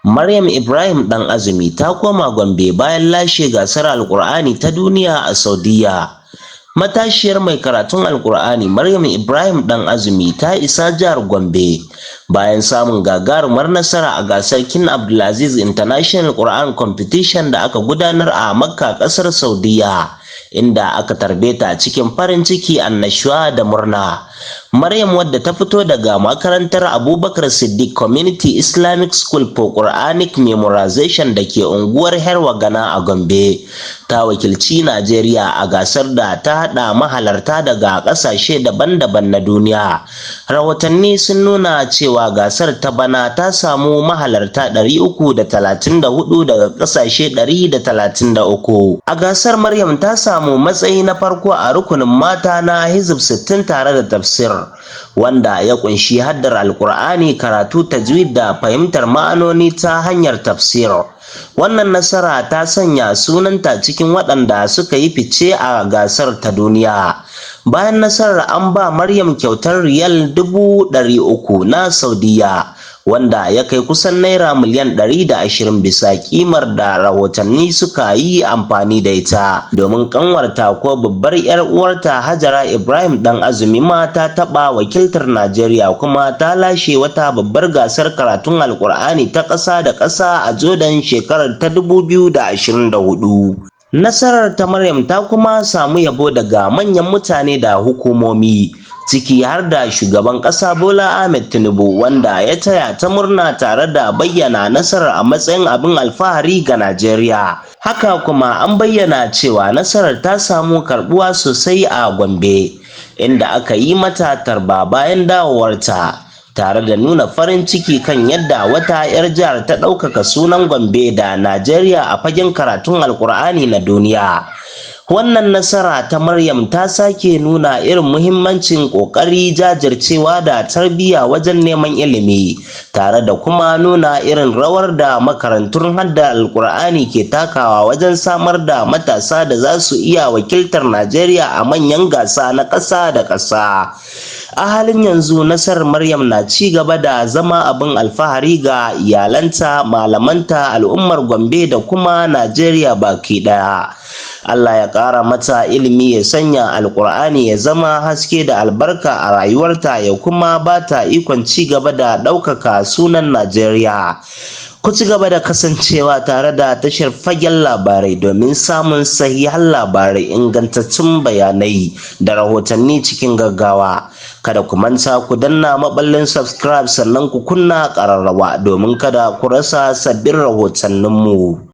Maryam Ibrahim ɗan Azumi ta koma Gombe bayan lashe gasar Alƙur'ani ta duniya a Saudiyya. Matashiyar mai karatun Alƙur'ani Maryam Ibrahim ɗan Azumi ta isa jihar Gombe bayan samun gagarumar nasara a gasar King Abdulaziz International Quran Competition da aka gudanar a Makka, ƙasar Saudiyya, inda aka tarbe ta cikin farin ciki, annashuwa da murna. Maryam, wadda ta fito daga makarantar Abubakar Siddiq Community Islamic School for Quranic Memorization da ke unguwar Herwa Gana a Gombe, ta wakilci Najeriya a gasar da ta haɗa mahalarta daga ƙasashe daban-daban na duniya. Rahotanni sun nuna cewa gasar ta bana ta samu mahalarta 334 daga ƙasashe 133. A gasar Maryam ta samu matsayi na farko a rukunin mata na Hizb 60 tare da tafsir, wanda ya kunshi haddar Alkur'ani, karatu, tajwid da fahimtar ma'anoni ta hanyar tafsir. Wannan nasara ta sanya sunanta cikin waɗanda suka yi fice a gasar ta duniya. Bayan nasarar, an ba Maryam kyautar riyal 300,000 na Saudiyya, wanda ya kai kusan naira miliyan 120 bisa kimar da rahotanni suka yi amfani da ita. Domin kanwarta ko babbar yar uwarta Hajara Ibrahim ɗan Azumi ma ta taɓa wakiltar Najeriya kuma ta lashe wata babbar gasar karatun Alkur'ani ta ƙasa da ƙasa a Jordan shekarar ta 2024. Nasarar ta Maryam ta kuma samu yabo daga manyan mutane da hukumomi, ciki har da shugaban ƙasa Bola Ahmed Tinubu, wanda ya taya ta murna tare da bayyana nasarar a matsayin abin alfahari ga Najeriya. Haka kuma an bayyana cewa nasarar ta samu karbuwa sosai a Gombe, inda aka yi mata tarba bayan dawowarta, tare da nuna farin ciki kan yadda wata 'yar jihar ta ɗaukaka sunan Gombe da Najeriya a fagen karatun Alkur'ani na duniya. Wannan nasara ta Maryam ta sake nuna irin muhimmancin ƙoƙari, jajircewa da tarbiyya wajen neman ilimi, tare da kuma nuna irin rawar da makarantun hadda Alkur'ani ke takawa wajen samar da matasa da za su iya wakiltar Najeriya a manyan gasa na ƙasa da ƙasa. A halin yanzu, nasarar Maryam na ci gaba da zama abin alfahari ga iyalanta, malamanta, al'ummar Gombe da kuma Najeriya baki ɗaya. Allah ya ƙara mata ilimi, ya sanya Alƙur'ani ya zama haske da albarka a rayuwarta, ya kuma ba ta ikon ci gaba da ɗaukaka sunan Najeriya. Ku ci gaba da kasancewa tare da tashar Fagen Labarai domin samun sahihan labarai, ingantattun bayanai da rahotanni cikin gaggawa. Kada ku manta ku danna maɓallin subscribe sannan ku kunna ƙararrawa domin kada ku rasa sabbin rahotanninmu.